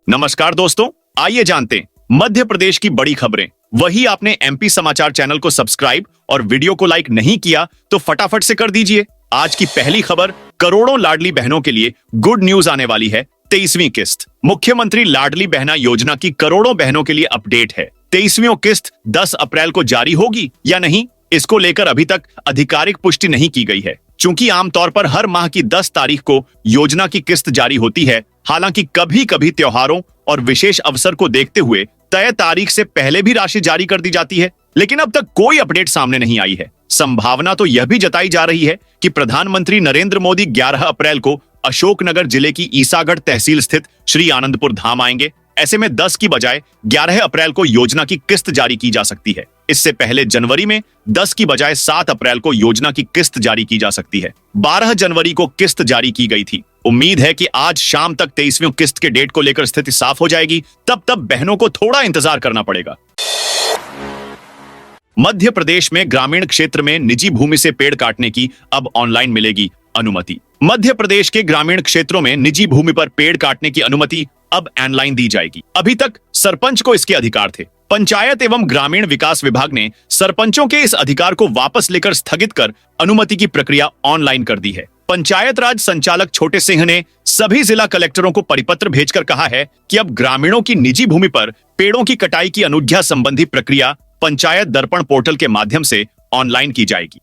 नमस्कार दोस्तों, आइए जानते हैं मध्य प्रदेश की बड़ी खबरें। वही आपने एमपी समाचार चैनल को सब्सक्राइब और वीडियो को लाइक नहीं किया तो फटाफट से कर दीजिए। आज की पहली खबर, करोड़ों लाडली बहनों के लिए गुड न्यूज आने वाली है। 23वीं किस्त। मुख्यमंत्री लाडली बहना योजना की करोड़ों बहनों के लिए अपडेट है। 23वीं किस्त 10 अप्रैल को जारी होगी या नहीं, इसको लेकर अभी तक आधिकारिक पुष्टि नहीं की गई है। चूंकि आमतौर पर हर माह की 10 तारीख को योजना की किस्त जारी होती है, हालांकि कभी कभी त्योहारों और विशेष अवसर को देखते हुए तय तारीख से पहले भी राशि जारी कर दी जाती है, लेकिन अब तक कोई अपडेट सामने नहीं आई है। संभावना तो यह भी जताई जा रही है कि प्रधानमंत्री नरेंद्र मोदी 11 अप्रैल को अशोकनगर जिले की ईसागढ़ तहसील स्थित श्री आनंदपुर धाम आएंगे। ऐसे में 10 की बजाय 11 अप्रैल को योजना की किस्त जारी की जा सकती है। इससे पहले जनवरी में 10 की बजाय 7 अप्रैल को योजना की किस्त जारी की जा सकती है। 12 जनवरी को किस्त जारी की गई थी। उम्मीद है कि आज शाम तक 23वीं किस्त के डेट को लेकर स्थिति साफ हो जाएगी। तब बहनों को थोड़ा इंतजार करना पड़ेगा। मध्य प्रदेश में ग्रामीण क्षेत्र में निजी भूमि से पेड़ काटने की अब ऑनलाइन मिलेगी अनुमति। मध्य प्रदेश के ग्रामीण क्षेत्रों में निजी भूमि पर पेड़ काटने की अनुमति अब ऑनलाइन दी जाएगी। अभी तक सरपंच को इसके अधिकार थे। पंचायत एवं ग्रामीण विकास विभाग ने सरपंचों के इस अधिकार को वापस लेकर स्थगित कर अनुमति की प्रक्रिया ऑनलाइन कर दी है। पंचायत राज संचालक छोटे सिंह ने सभी जिला कलेक्टरों को परिपत्र भेजकर कहा है कि अब ग्रामीणों की निजी भूमि पर पेड़ों की कटाई की अनुज्ञा संबंधी प्रक्रिया पंचायत दर्पण पोर्टल के माध्यम से ऑनलाइन की जाएगी।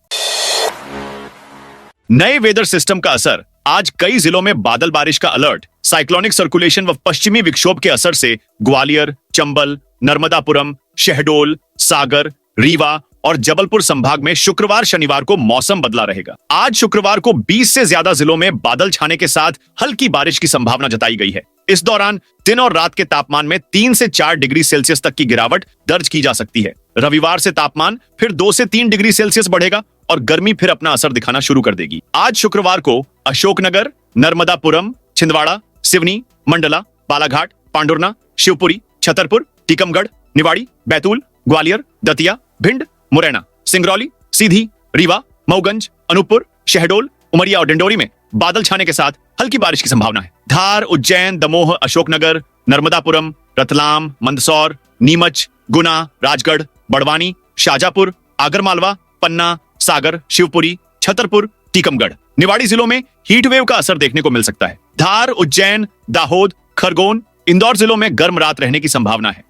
नए वेदर सिस्टम का असर। आज कई जिलों में बादल बारिश का अलर्ट। साइक्लोनिक सर्कुलेशन व पश्चिमी विक्षोभ के असर से ग्वालियर, चंबल, नर्मदापुरम, शहडोल, सागर, रीवा और जबलपुर संभाग में शुक्रवार शनिवार को मौसम बदला रहेगा। आज शुक्रवार को 20 से ज्यादा जिलों में बादल छाने के साथ हल्की बारिश की संभावना जताई गई है। इस दौरान दिन और रात के तापमान में 3 से 4 डिग्री सेल्सियस तक की गिरावट दर्ज की जा सकती है। रविवार से तापमान फिर 2 से 3 डिग्री सेल्सियस बढ़ेगा और गर्मी फिर अपना असर दिखाना शुरू कर देगी। आज शुक्रवार को अशोकनगर, नर्मदापुरम, छिंदवाड़ा, सिवनी, मंडला, बालाघाट, पांडुरना, शिवपुरी, छतरपुर, टीकमगढ़, निवाड़ी, बैतूल, ग्वालियर, दतिया, भिंड, मुरैना, सिंगरौली, सीधी, रीवा, मऊगंज, अनूपपुर, शहडोल, उमरिया और डिंडोरी में बादल छाने के साथ हल्की बारिश की संभावना है। धार, उज्जैन, दमोह, अशोकनगर, नर्मदापुरम, रतलाम, मंदसौर, नीमच, गुना, राजगढ़, बड़वानी, शाजापुर, आगरमालवा, पन्ना, सागर, शिवपुरी, छतरपुर, टीकमगढ़, निवाड़ी जिलों में हीट वेव का असर देखने को मिल सकता है। धार, उज्जैन, दाहोद, खरगोन, इंदौर जिलों में गर्म रात रहने की संभावना है।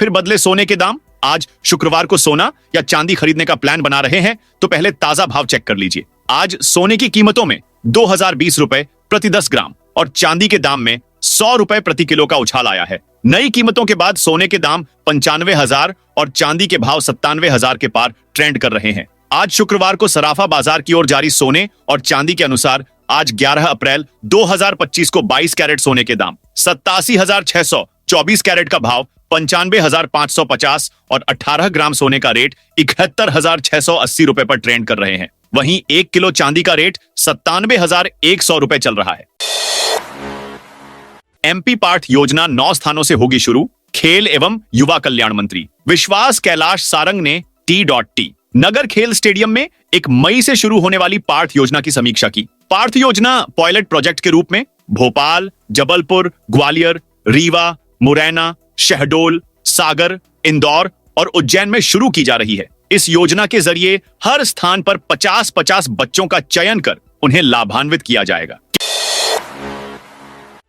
फिर बदले सोने के दाम। आज शुक्रवार को सोना या चांदी खरीदने का प्लान बना रहे हैं तो पहले ताजा भाव चेक कर लीजिए। आज सोने की कीमतों में 2020 रुपए प्रति 10 ग्राम और चांदी के दाम में 100 रुपए प्रति किलो का उछाल आया है। नई कीमतों के बाद सोने के दाम 95,000 और चांदी के भाव 97,000 के पार ट्रेंड कर रहे हैं। आज शुक्रवार को सराफा बाजार की ओर जारी सोने और चांदी के अनुसार आज 11 अप्रैल 2025 को 22 कैरेट सोने के दाम 87,600, 24 कैरेट का भाव 95,550 और 18 ग्राम सोने का रेट 71,680 रुपए पर ट्रेंड कर रहे हैं। वहीं 1 किलो चांदी का रेट 97,100 रुपए चल रहा है। एमपी पार्थ योजना 9 स्थानों से होगी शुरू। खेल एवं युवा कल्याण मंत्री विश्वास कैलाश सारंग ने T.T नगर खेल स्टेडियम में 1 मई से शुरू होने वाली पार्थ योजना की समीक्षा की। पार्थ योजना पायलट प्रोजेक्ट के रूप में भोपाल, जबलपुर, ग्वालियर, रीवा, मुरैना, शहडोल, सागर, इंदौर और उज्जैन में शुरू की जा रही है। इस योजना के जरिए हर स्थान पर 50-50 बच्चों का चयन कर उन्हें लाभान्वित किया जाएगा।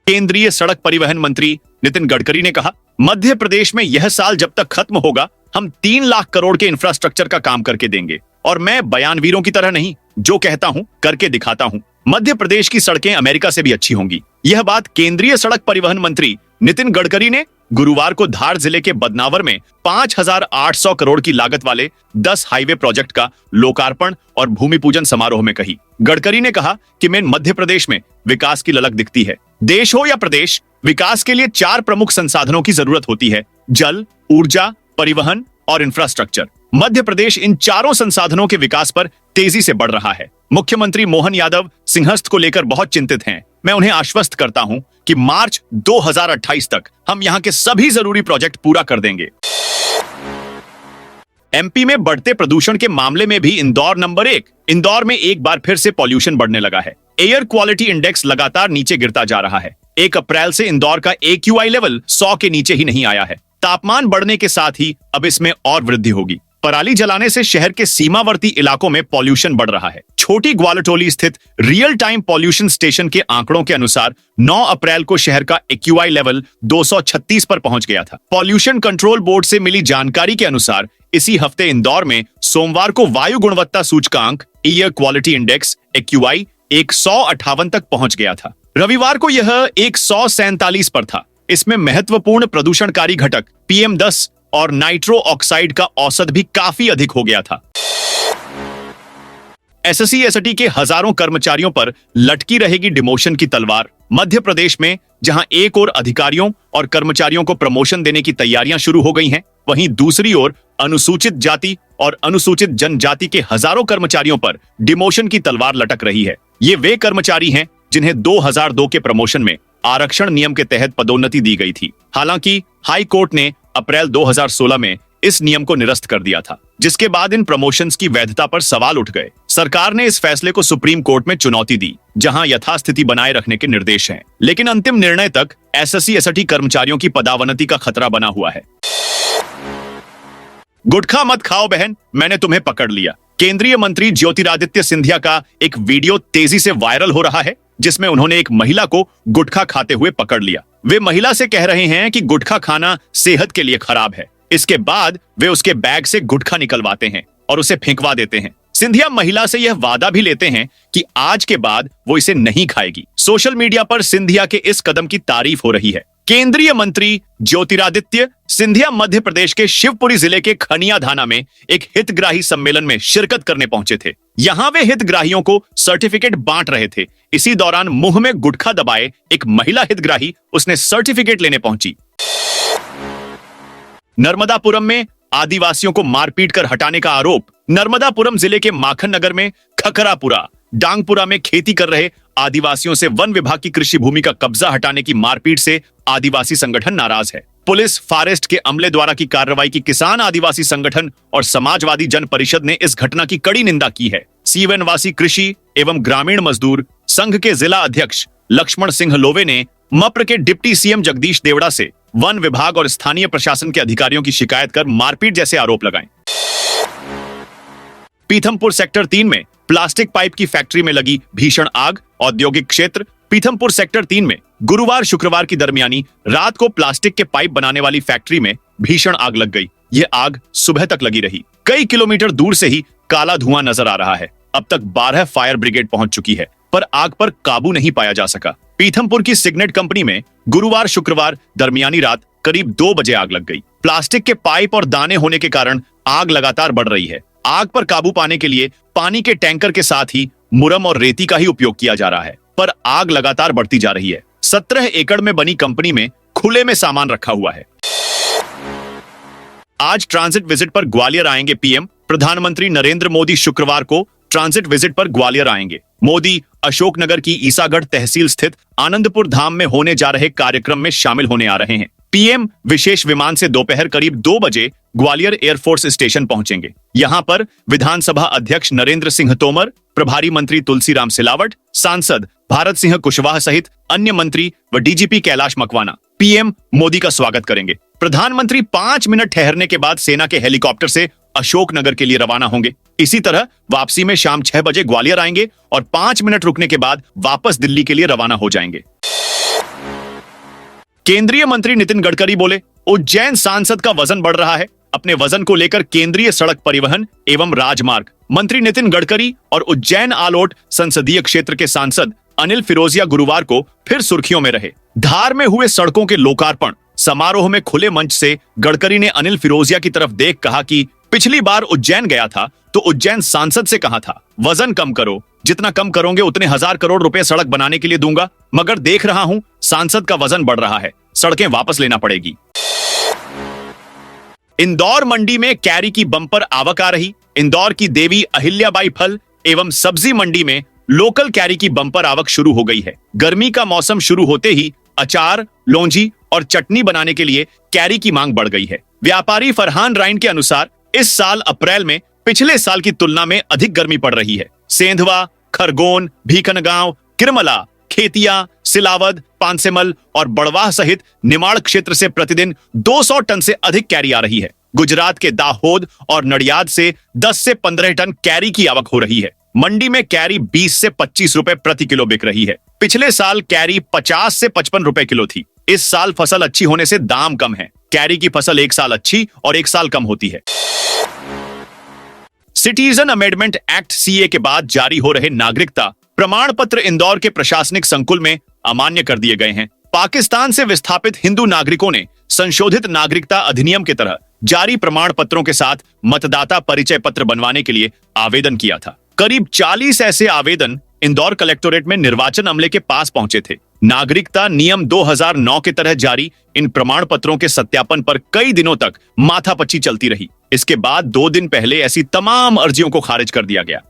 केंद्रीय सड़क परिवहन मंत्री नितिन गडकरी ने कहा, मध्य प्रदेश में यह साल जब तक खत्म होगा हम 3 लाख करोड़ के इंफ्रास्ट्रक्चर का काम करके देंगे। और मैं बयानवीरों की तरह नहीं, जो कहता हूं करके दिखाता हूं। मध्य प्रदेश की सड़कें अमेरिका से भी अच्छी होंगी। यह बात केंद्रीय सड़क परिवहन मंत्री नितिन गडकरी ने गुरुवार को धार जिले के बदनावर में 5,800 करोड़ की लागत वाले 10 हाईवे प्रोजेक्ट का लोकार्पण और भूमि पूजन समारोह में कही। गडकरी ने कहा कि मैं मध्य प्रदेश में विकास की ललक दिखती है। देश हो या प्रदेश, विकास के लिए 4 प्रमुख संसाधनों की जरूरत होती है: जल, ऊर्जा, परिवहन और इंफ्रास्ट्रक्चर। मध्य प्रदेश इन चारों संसाधनों के विकास पर तेजी से बढ़ रहा है। मुख्यमंत्री मोहन यादव सिंहस्थ को लेकर बहुत चिंतित हैं। मैं उन्हें आश्वस्त करता हूं कि मार्च 2028 तक हम यहां के सभी जरूरी प्रोजेक्ट पूरा कर देंगे। एमपी में बढ़ते प्रदूषण के मामले में भी इंदौर नंबर 1। इंदौर में एक बार फिर से पॉल्यूशन बढ़ने लगा है। एयर क्वालिटी इंडेक्स लगातार नीचे गिरता जा रहा है। 1 अप्रैल से इंदौर का AQI लेवल 100 के नीचे ही नहीं आया है। तापमान बढ़ने के साथ ही अब इसमें और वृद्धि होगी। पराली जलाने से शहर के सीमावर्ती इलाकों में पॉल्यूशन बढ़ रहा है। छोटी ग्वालटोली स्थित रियल टाइम पॉल्यूशन स्टेशन के आंकड़ों के अनुसार 9 अप्रैल को शहर का AQI लेवल 236 पर पहुंच गया था। पॉल्यूशन कंट्रोल बोर्ड से मिली जानकारी के अनुसार इसी हफ्ते इंदौर में सोमवार को वायु गुणवत्ता सूचकांक एयर क्वालिटी इंडेक्स AQI 158 तक पहुंच गया था। रविवार को यह 147 पर था। इसमें महत्वपूर्ण प्रदूषणकारी घटक PM10 और नाइट्रो ऑक्साइड का औसत भी काफी अधिक हो गया था। SSC-ST के हजारों कर्मचारियों पर लटकी रहेगी डिमोशन की तलवार। मध्य प्रदेश में जहां एक ओर अधिकारियों और कर्मचारियों को प्रमोशन देने की तैयारियां शुरू हो गई हैं, वहीं दूसरी ओर अनुसूचित जाति और अनुसूचित जनजाति के हजारों कर्मचारियों पर डिमोशन की तलवार लटक रही है। ये वे कर्मचारी हैं जिन्हें 2002 के प्रमोशन में आरक्षण नियम के तहत पदोन्नति दी गई थी। हालांकि हाई कोर्ट ने अप्रैल 2016 में इस नियम को निरस्त कर दिया था, जिसके बाद इन प्रमोशंस की वैधता पर सवाल उठ गए। सरकार ने इस फैसले को सुप्रीम कोर्ट में चुनौती दी, जहां यथास्थिति बनाए रखने के निर्देश हैं। लेकिन अंतिम निर्णय तक SSC-ST कर्मचारियों की पदावनति का खतरा बना हुआ है। गुटखा मत खाओ बहन, मैंने तुम्हें पकड़ लिया। केंद्रीय मंत्री ज्योतिरादित्य सिंधिया का एक वीडियो तेजी से वायरल हो रहा है, जिसमें उन्होंने एक महिला को गुटखा खाते हुए पकड़ लिया। वे महिला से कह रहे हैं कि गुटखा खाना सेहत के लिए खराब है। इसके बाद वे उसके बैग से गुटखा निकलवाते हैं और उसे फेंकवा देते हैं। सिंधिया महिला से यह वादा भी लेते हैं कि आज के बाद वो इसे नहीं खाएगी। सोशल मीडिया पर सिंधिया के इस कदम की तारीफ हो रही है। केंद्रीय मंत्री ज्योतिरादित्य सिंधिया मध्य प्रदेश के शिवपुरी जिले के खनिया धाना में एक हितग्राही सम्मेलन में शिरकत करने पहुंचे थे। यहां वे हितग्राहियों को सर्टिफिकेट बांट रहे थे। इसी दौरान मुंह में गुटखा दबाए एक महिला हितग्राही उसने सर्टिफिकेट लेने पहुंची। नर्मदापुरम में आदिवासियों को मारपीट कर हटाने का आरोप। नर्मदापुरम जिले के माखन नगर में खखरापुरा डांगपुरा में खेती कर रहे आदिवासियों से वन विभाग की कृषि भूमि का कब्जा हटाने की मारपीट से आदिवासी संगठन नाराज है। पुलिस फॉरेस्ट के अमले द्वारा की कार्रवाई की किसान आदिवासी संगठन और समाजवादी जन परिषद ने इस घटना की कड़ी निंदा की है। सीवनवासी कृषि एवं ग्रामीण मजदूर संघ के जिला अध्यक्ष लक्ष्मण सिंह लोवे ने मप्र के डिप्टी CM जगदीश देवड़ा से वन विभाग और स्थानीय प्रशासन के अधिकारियों की शिकायत कर मारपीट जैसे आरोप लगाए। पीथमपुर सेक्टर 3 में प्लास्टिक पाइप की फैक्ट्री में लगी भीषण आग। औद्योगिक क्षेत्र पीथमपुर सेक्टर 3 में गुरुवार शुक्रवार की दरमियानी रात को प्लास्टिक के पाइप बनाने वाली फैक्ट्री में भीषण आग लग गई। यह आग सुबह तक लगी रही। कई किलोमीटर दूर से ही काला धुआं नजर आ रहा है। अब तक 12 फायर ब्रिगेड पहुंच चुकी है, पर आग पर काबू नहीं पाया जा सका। पीथमपुर की सिग्नेट कंपनी में गुरुवार शुक्रवार दरमियानी रात करीब 2 बजे आग लग गई। प्लास्टिक के पाइप और दाने होने के कारण आग लगातार बढ़ रही है। आग पर काबू पाने के लिए पानी के टैंकर के साथ ही मुरम और रेती का ही उपयोग किया जा रहा है, पर आग लगातार बढ़ती जा रही है। 17 एकड़ में बनी कंपनी में खुले में सामान रखा हुआ है। आज ट्रांजिट विजिट पर ग्वालियर आएंगे PM। प्रधानमंत्री नरेंद्र मोदी शुक्रवार को ट्रांजिट विजिट पर ग्वालियर आएंगे। मोदी अशोकनगर की ईसागढ़ तहसील स्थित आनंदपुर धाम में होने जा रहे कार्यक्रम में शामिल होने आ रहे हैं। PM विशेष विमान से दोपहर करीब 2 बजे ग्वालियर एयरफोर्स स्टेशन पहुंचेंगे। यहां पर विधानसभा अध्यक्ष नरेंद्र सिंह तोमर, प्रभारी मंत्री तुलसीराम सिलावट, सांसद भारत सिंह कुशवाहा सहित अन्य मंत्री व DGP कैलाश मकवाना PM मोदी का स्वागत करेंगे। प्रधानमंत्री 5 मिनट ठहरने के बाद सेना के हेलीकॉप्टर से अशोकनगर के लिए रवाना होंगे। इसी तरह वापसी में शाम 6 बजे ग्वालियर आएंगे और 5 मिनट रुकने के बाद वापस दिल्ली के लिए रवाना हो जाएंगे। केंद्रीय मंत्री नितिन गडकरी बोले, उज्जैन सांसद का वजन बढ़ रहा है। अपने वजन को लेकर केंद्रीय सड़क परिवहन एवं राजमार्ग मंत्री नितिन गडकरी और उज्जैन आलोट संसदीय क्षेत्र के सांसद अनिल फिरोजिया गुरुवार को फिर सुर्खियों में रहे। धार में हुए सड़कों के लोकार्पण समारोह में खुले मंच से गडकरी ने अनिल फिरोजिया की तरफ देख कहा कि पिछली बार उज्जैन गया था तो उज्जैन सांसद से कहा था वजन कम करो, जितना कम करोगे उतने 1000 करोड़ रुपए सड़क बनाने के लिए दूंगा, मगर देख रहा हूं सांसद का वजन बढ़ रहा है, सड़कें वापस लेना पड़ेगी। इंदौर मंडी में कैरी की बंपर आवक आ रही। इंदौर की देवी अहिल्याबाई फल एवं सब्जी मंडी में लोकल कैरी की बंपर आवक शुरू हो गई है। गर्मी का मौसम शुरू होते ही अचार, लौंजी और चटनी बनाने के लिए कैरी की मांग बढ़ गई है। व्यापारी फरहान राइन के अनुसार इस साल अप्रैल में पिछले साल की तुलना में अधिक गर्मी पड़ रही है। सेंधवा, खरगोन, भीखनगांव, किरमला, खेतिया, सिलावद, पांसेमल और बड़वाह सहित निमाड़ क्षेत्र से प्रतिदिन 200 टन से अधिक कैरी आ रही है। गुजरात के दाहोद और नडियाद से 10 से 15 टन कैरी की आवक हो रही है। मंडी में कैरी 20 से 25 रुपए प्रति किलो बिक रही है। पिछले साल कैरी 50 से 55 रुपए किलो थी। इस साल फसल अच्छी होने से दाम कम है। कैरी की फसल एक साल अच्छी और एक साल कम होती है। सिटीजन अमेंडमेंट एक्ट सीए के बाद जारी हो रहे नागरिकता प्रमाण पत्र इंदौर के प्रशासनिक संकुल में अमान्य कर दिए गए हैं। पाकिस्तान से विस्थापित हिंदू नागरिकों ने संशोधित नागरिकता अधिनियम की तरह जारी प्रमाण पत्रों के साथ मतदाता परिचय पत्र बनवाने के लिए आवेदन किया था। करीब 40 ऐसे आवेदन इंदौर कलेक्टोरेट में निर्वाचन अमले के पास पहुंचे थे। नागरिकता नियम 2009 के तहत जारी इन प्रमाण पत्रों के सत्यापन पर कई दिनों तक माथापच्ची चलती रही। इसके बाद 2 दिन पहले ऐसी तमाम अर्जियों को खारिज कर दिया गया।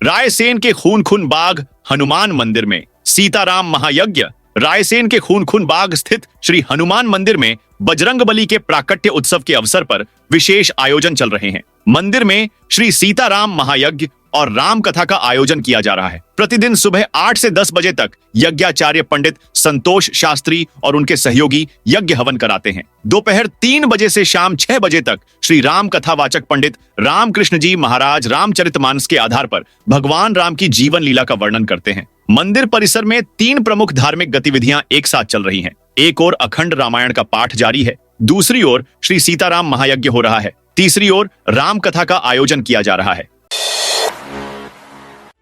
रायसेन के खून बाग हनुमान मंदिर में सीताराम महायज्ञ। रायसेन के खून बाग स्थित श्री हनुमान मंदिर में बजरंगबली के प्राकट्य उत्सव के अवसर पर विशेष आयोजन चल रहे हैं। मंदिर में श्री सीताराम महायज्ञ और राम कथा का आयोजन किया जा रहा है। प्रतिदिन सुबह 8 से 10 बजे तक यज्ञाचार्य पंडित संतोष शास्त्री और उनके सहयोगी यज्ञ हवन कराते हैं। दोपहर 3 बजे से शाम 6 बजे तक श्री राम कथावाचक पंडित रामकृष्ण जी महाराज रामचरितमानस के आधार पर भगवान राम की जीवन लीला का वर्णन करते हैं। मंदिर परिसर में 3 प्रमुख धार्मिक गतिविधियां एक साथ चल रही हैं। एक ओर अखंड रामायण का पाठ जारी है, दूसरी ओर श्री सीताराम महायज्ञ हो रहा है, तीसरी ओर राम कथा का आयोजन किया जा रहा है।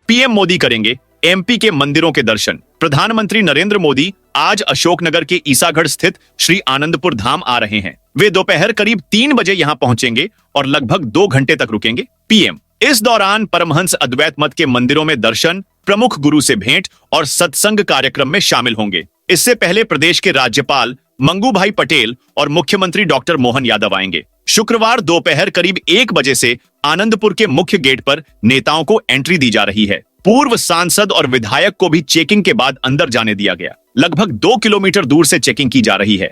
पीएम मोदी करेंगे एमपी के मंदिरों के दर्शन। प्रधानमंत्री नरेंद्र मोदी आज अशोकनगर के ईसागढ़ स्थित श्री आनंदपुर धाम आ रहे हैं। वे दोपहर करीब 3 बजे यहां पहुंचेंगे और लगभग 2 घंटे तक रुकेंगे। पीएम इस दौरान परमहंस अद्वैत मत के मंदिरों में दर्शन, प्रमुख गुरु से भेंट और सत्संग कार्यक्रम में शामिल होंगे। इससे पहले प्रदेश के राज्यपाल मंगूभाई पटेल और मुख्यमंत्री डॉक्टर मोहन यादव आएंगे। शुक्रवार दोपहर करीब 1 बजे से आनंदपुर के मुख्य गेट पर नेताओं को एंट्री दी जा रही है। पूर्व सांसद और विधायक को भी चेकिंग के बाद अंदर जाने दिया गया। लगभग 2 किलोमीटर दूर से चेकिंग की जा रही है।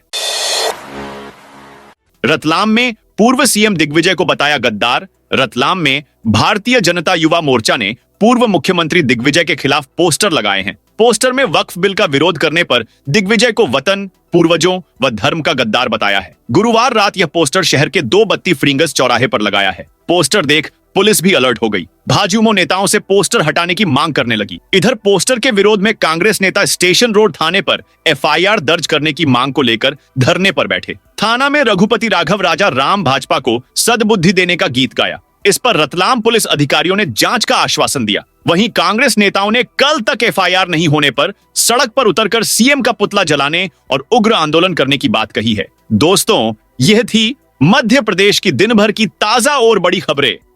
रतलाम में पूर्व सीएम दिग्विजय को बताया गद्दार। रतलाम में भारतीय जनता युवा मोर्चा ने पूर्व मुख्यमंत्री दिग्विजय के खिलाफ पोस्टर लगाए हैं। पोस्टर में वक्फ बिल का विरोध करने पर दिग्विजय को वतन, पूर्वजों व धर्म का गद्दार बताया है। गुरुवार रात यह पोस्टर शहर के 2 बत्ती फ्रिंगस चौराहे पर लगाया है। पोस्टर देख पुलिस भी अलर्ट हो गई। भाजयुमो नेताओं से पोस्टर हटाने की मांग करने लगी। इधर पोस्टर के विरोध में कांग्रेस नेता स्टेशन रोड थाने पर एफआईआर दर्ज करने की मांग को लेकर धरने पर बैठे। थाना में रघुपति राघव राजा राम भाजपा को सद्बुद्धि देने का गीत गाया। इस पर रतलाम पुलिस अधिकारियों ने जांच का आश्वासन दिया। वहीं कांग्रेस नेताओं ने कल तक एफआईआर नहीं होने पर सड़क पर उतरकर सीएम का पुतला जलाने और उग्र आंदोलन करने की बात कही है। दोस्तों, यह थी मध्य प्रदेश की दिन भर की ताजा और बड़ी खबरें।